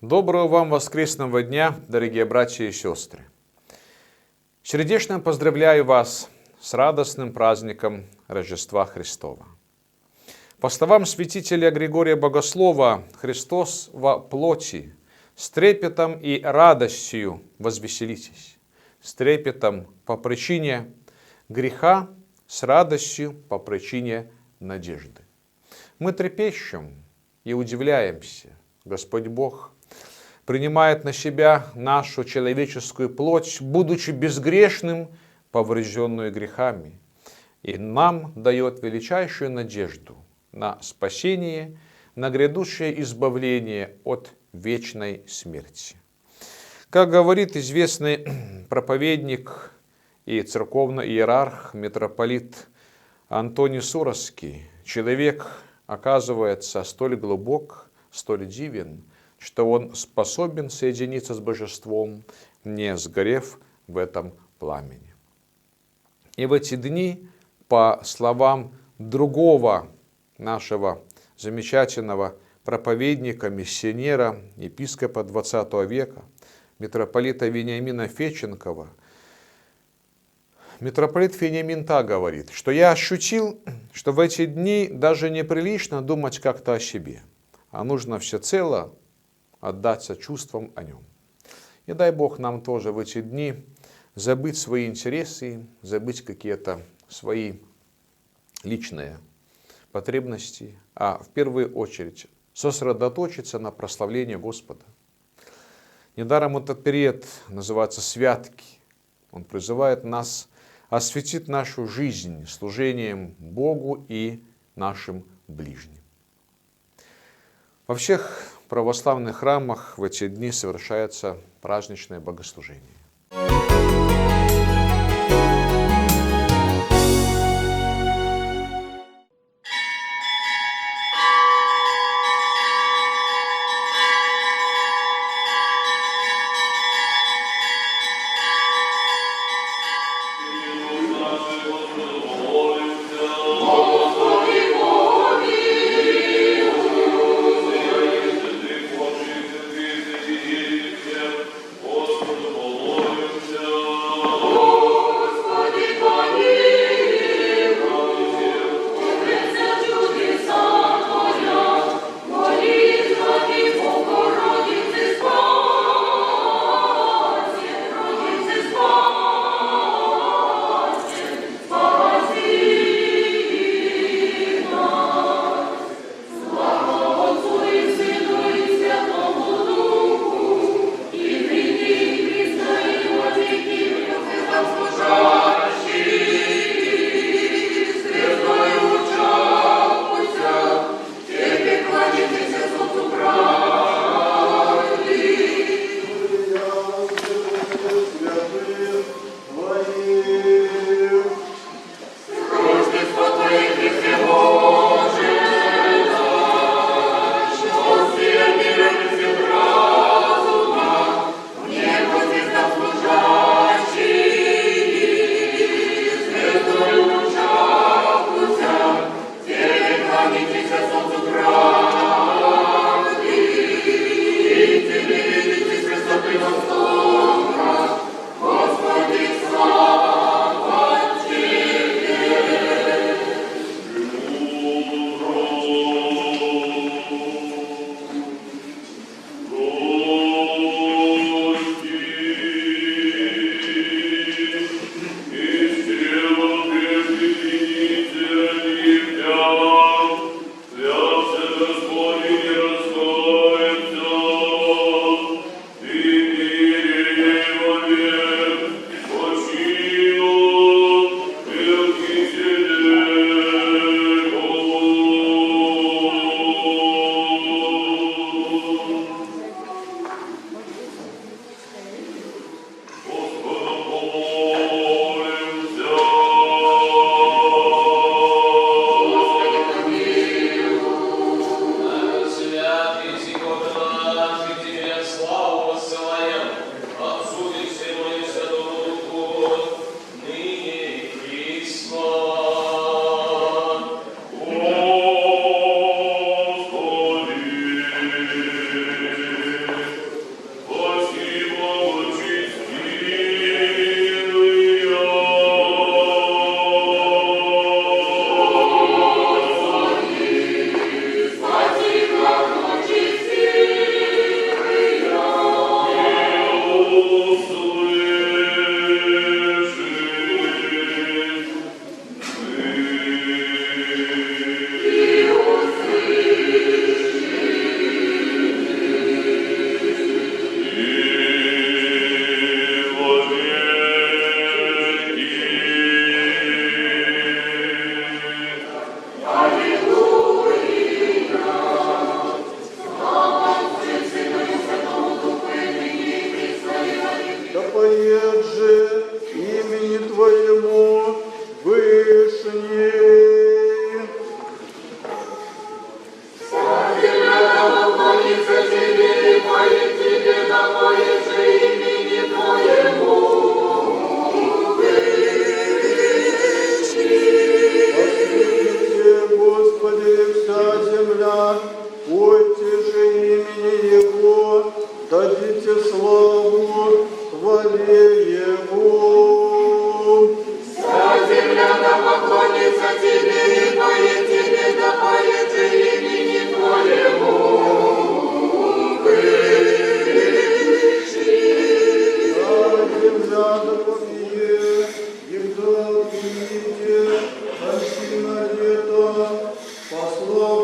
Доброго вам воскресного дня, дорогие братья и сестры! Сердечно поздравляю вас с радостным праздником Рождества Христова. По словам святителя Григория Богослова, Христос во плоти, с трепетом и радостью возвеселитесь, с трепетом по причине греха, с радостью по причине надежды. Мы трепещем и удивляемся. Господь Бог принимает на себя нашу человеческую плоть, будучи безгрешным, поврежденную грехами, и нам дает величайшую надежду на спасение, на грядущее избавление от вечной смерти. Как говорит известный проповедник и церковный иерарх, митрополит Антоний Суровский, человек оказывается столь глубок, столь дивен, что он способен соединиться с божеством, не сгорев в этом пламени. И в эти дни, по словам другого нашего замечательного проповедника, миссионера, епископа XX века, митрополита Вениамина Феченкова, митрополит Вениамин так говорит, что я ощутил, что в эти дни даже неприлично думать как-то о себе, а нужно всецело отдаться чувствам о нем. И дай Бог нам тоже в эти дни забыть свои интересы, забыть какие-то свои личные потребности, а в первую очередь сосредоточиться на прославлении Господа. Недаром этот период называется святки. Он призывает нас осветить нашу жизнь служением Богу и нашим ближним. Во всех православных храмах в эти дни совершается праздничное богослужение. Господи,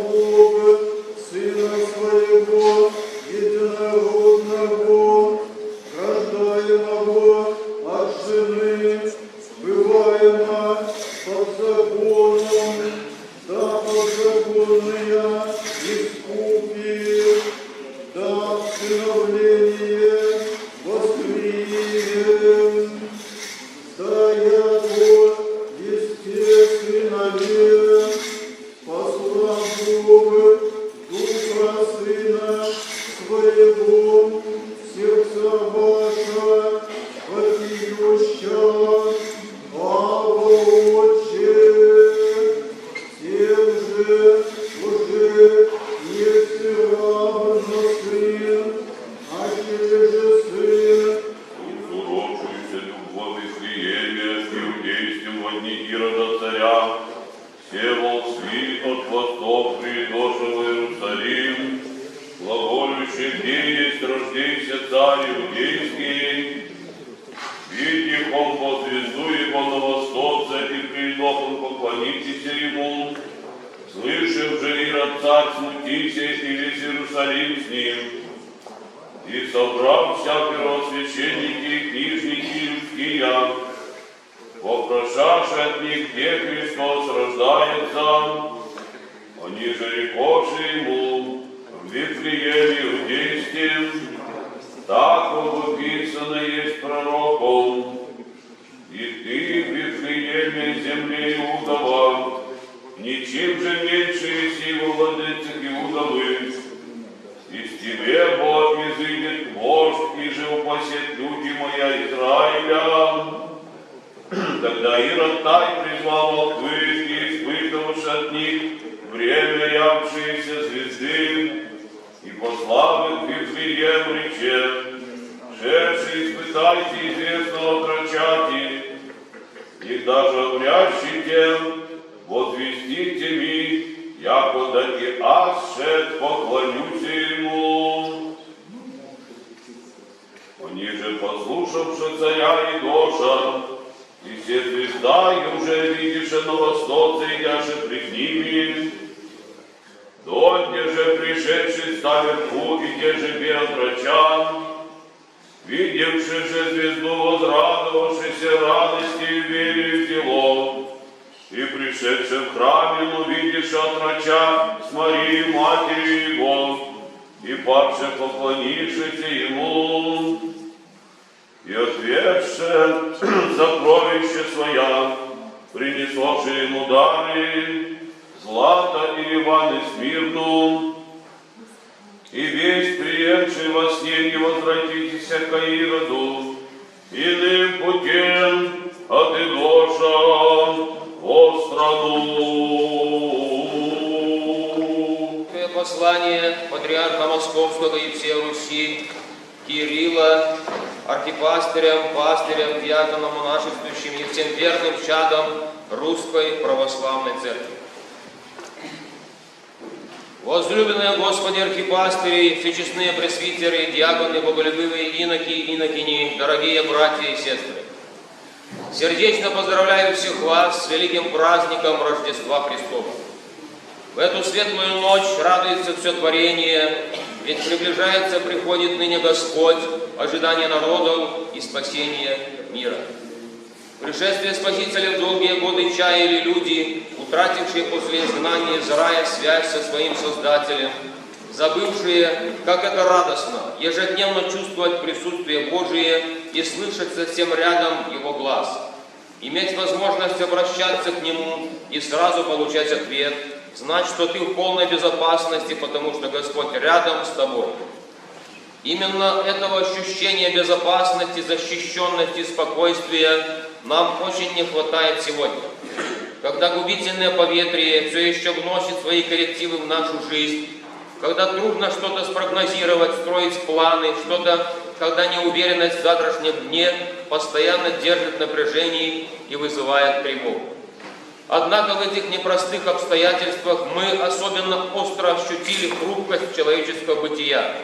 Бога, Сына Своего, единородного, рождаемого от жены, бываемо под законом, да подзаконные искупи, да всиновление воскрием, да яко естественное посла Бога, Духа Сына Своего, сердца ваша, вопиюща, Ава Отче, тем же уже есть равно Сын, а через же Сын, Узуровшуюся любовь и слияние с иудейским во дни Ирода царя, все волхви от восток придошел в Иерусалим, глаголющий, где есть рождейся царь иудейский, видих он по звезду его на востоце, и придох он поклонитесь ему, слышав же Ирод царь смутися, и весь Иерусалим с ним. И собрал вся первосвященники и книжники людские, вопрошавши от них, где Христос рождается, они же рекоши ему в Вифлееме иудейским, так описано есть пророком, и ты в Вифлееме земле Иудова, ничем же меньше еси во владыцах Иудовых. Из тебе, Бог, изыдет вождь, и же упасет люди моя Израиля. Тогда Ирод тай призвал волхвы, и испытывавши от них время явшиеся звезды, и послав их в Вифлеем рече, шедши испытайте известного крачати, и даже врящий тем, возвестите ми, яко да и аз шед поклонюся ему. Они же, послушавши царя Идоша, и все звезда, и уже видише на востоце, идяше пред ними, донде же пришедший ста верху, и те же Беотрачан, видевши же звезду, возрадовавшийся радости и вере в дело, и пришедший в храме, но видишь отрача с Марией, матерью его, и падше поклонившись ему, и ответше сокровища своя, принесовши ему дары, злато и Иваны Смирну, и весь приемший во сне не возвратитесь ко Ироду, иным путем от Идоша о страну. Послание патриарха Московского и всей Руси, Кирилла, архипастырям, пастырям, диаконам, монашествующим и всем верным чадам Русской Православной Церкви. Возлюбленные Господи архипастыри, всечестные пресвитеры, диаконы, боголюбивые иноки и инокини, дорогие братья и сестры, сердечно поздравляю всех вас с великим праздником Рождества Христова. В эту светлую ночь радуется все творение, ведь приближается, приходит ныне Господь, ожидание народов и спасение мира. Пришествие Спасителя в долгие годы чаяли люди, утратившие после изгнания из рая связь со своим Создателем, забывшие, как это радостно, ежедневно чувствовать присутствие Божие и слышать совсем рядом Его глаз, иметь возможность обращаться к Нему и сразу получать ответ, знать, что ты в полной безопасности, потому что Господь рядом с тобой. Именно этого ощущения безопасности, защищенности, спокойствия нам очень не хватает сегодня, когда губительное поветрие все еще вносит свои коррективы в нашу жизнь, когда трудно что-то спрогнозировать, строить планы, когда неуверенность в завтрашнем дне постоянно держит в напряжении и вызывает тревогу. Однако в этих непростых обстоятельствах мы особенно остро ощутили хрупкость человеческого бытия,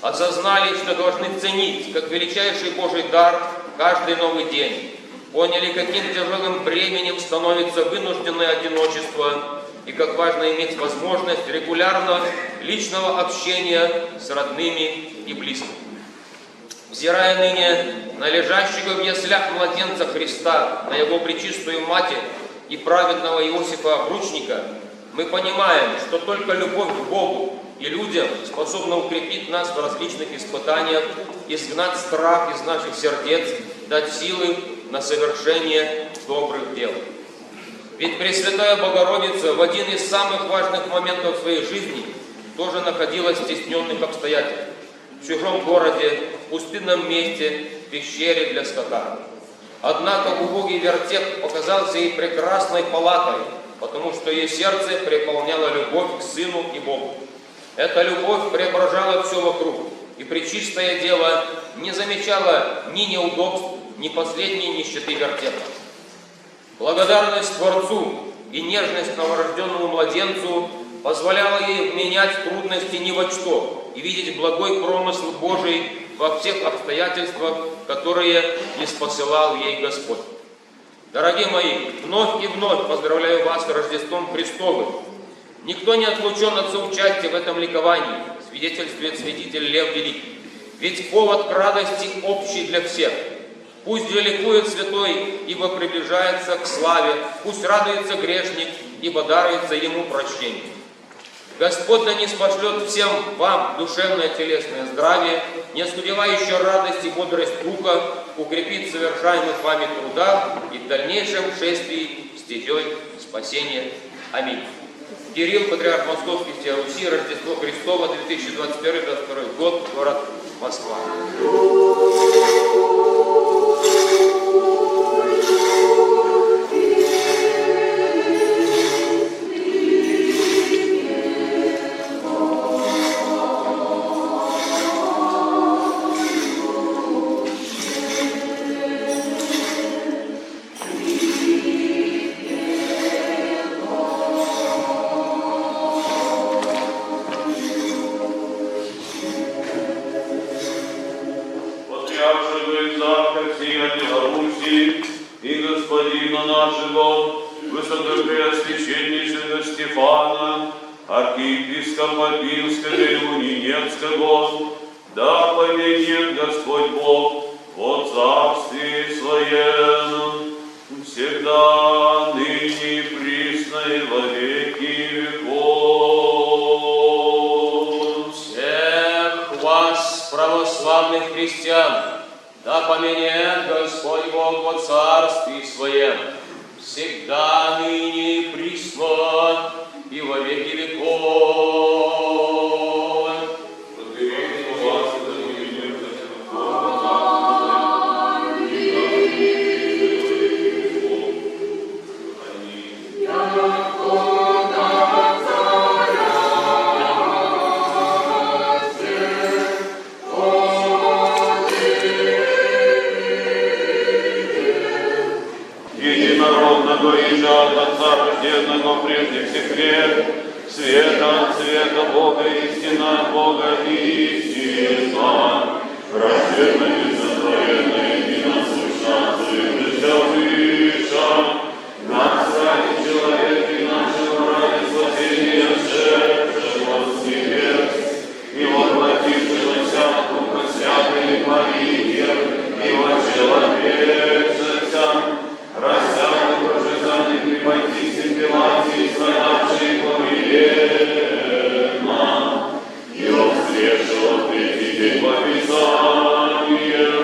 осознали, что должны ценить как величайший Божий дар каждый новый день, поняли, каким тяжелым бременем становится вынужденное одиночество и как важно иметь возможность регулярного личного общения с родными и близкими. Взирая ныне на лежащего в яслях младенца Христа, на Его пречистую Матерь и праведного Иосифа Обручника, мы понимаем, что только любовь к Богу и людям способна укрепить нас в различных испытаниях, изгнать страх из наших сердец, дать силы на совершение добрых дел. Ведь Пресвятая Богородица в один из самых важных моментов своей жизни тоже находилась в стесненных обстоятельствах. В чужом городе, в пустынном месте, в пещере для скота. Однако убогий вертеп показался ей прекрасной палатой, потому что ее сердце преполняло любовь к Сыну и Богу. Эта любовь преображала все вокруг, и Пречистая Дева не замечала ни неудобств, ни последней нищеты вертепа. Благодарность Творцу и нежность новорожденному младенцу позволяла ей вменять трудности ни во что и видеть благой промысл Божий во всех обстоятельствах, которые ниспосылал ей Господь. Дорогие мои, вновь и вновь поздравляю вас с Рождеством Христовым. Никто не отлучен от соучастия в этом ликовании, свидетельствует святитель Лев Великий. Ведь повод к радости общий для всех. Пусть же ликует святой, ибо приближается к славе, пусть радуется грешник, ибо даруется ему прощение. Господь да ниспошлет всем вам душевное телесное здравие, не оскудевающую радость и бодрость духа, укрепит совершаемых вами трудах и в дальнейшем шествии стезей спасения. Аминь. Кирилл, патриарх Московский, всея Руси, Рождество Христово, 2021-2022 год, город Москва. и Господина нашего, Высокопреосвященнейшего Стефана, архиепископа Пинского и Унинецкого, да поменет Господь Бог во Царстве Своем, всегда, ныне и присно и во веки веков. Всех вас, православных христиан, да поменет Господь Бог во Царстве Своем, всегда, ныне и присно и во веки веков. От Отца, рожденного прежде всех лет, света от света Бога, истина от Бога, истина, рожденная, несотворенная, единосущна, слышаща, выша, нас ради человека и нашего ради спасения, шедшего с небес, и воплотившегося от Духа Святой Марии, и вочеловечился, рассяды прожиганный припадись Пилате, страдавший помиленно, и воскресшего в третий день по Писанию.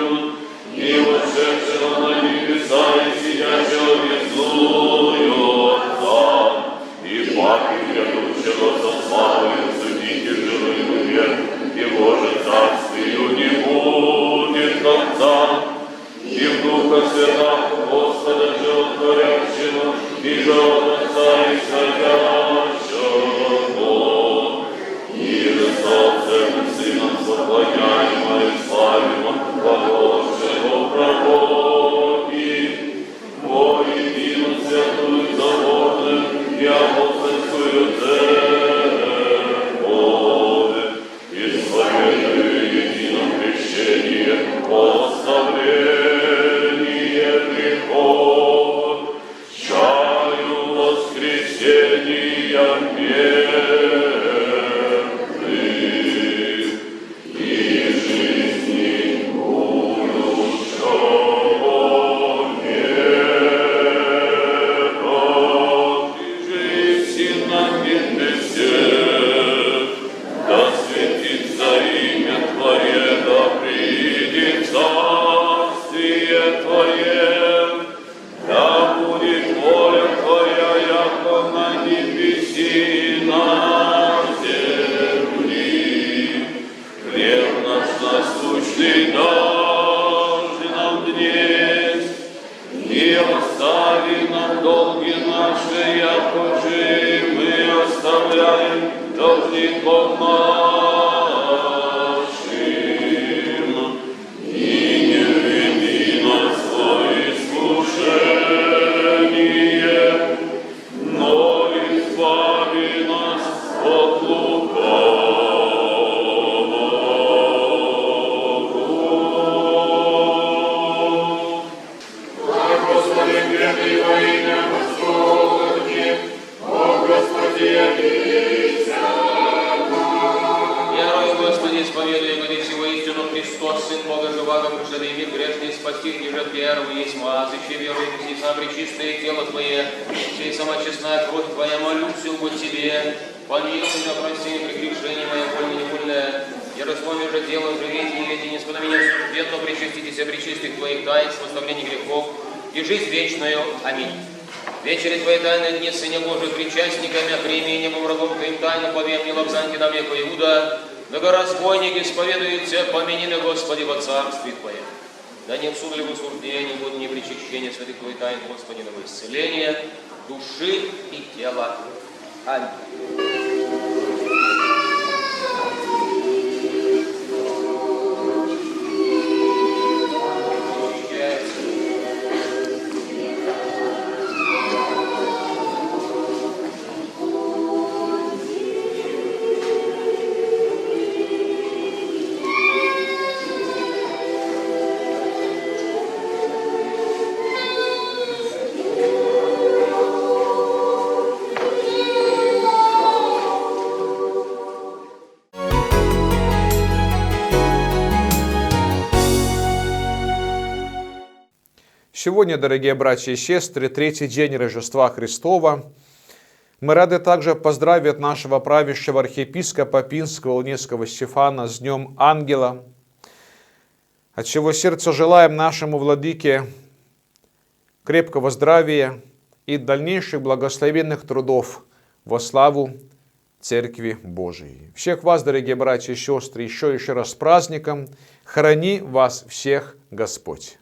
должником нашим, и не веди нас во искушение, но избави нас от лукавого. Господи, верный во имя Господне, о Господи, обидися. Верую, Господи, исповедую, говори всего истину, Христос, Сын Бога живаго, пришедший мир грешный, спасти, ниже первый есть мазыще, верую, и сам пречистое тело Твое, сей сама честная кровь Твоя, молюсь, Бо Тебе, помилуй меня, прости, прегрешение мое вольно невольное, я распомню же дело, живите, не веди, не спода меня субъектно, причаститесь, причистых Твоих таинств, восставления грехов, и жизнь вечную. Аминь. Вечери Твои тайны дни, Сыне Божий, причастниками, прими небом врагом Твоим тайну, повем, не лобзаньте нам, яко Иуда, многоразбойник исповедуется, помяни меня, Господи, во царстве Твоем. Да не в суд ли в осуждении, буду не причащение святых Твоих тайн, Господи, на исцеление души и тела. Аминь. Сегодня, дорогие братья и сестры, третий день Рождества Христова. Мы рады также поздравить нашего правящего архиепископа Пинского Волынского Стефана с Днем Ангела, от всего сердца желаем нашему владыке крепкого здравия и дальнейших благословенных трудов во славу Церкви Божией. Всех вас, дорогие братья и сестры, еще раз с праздником. Храни вас всех Господь.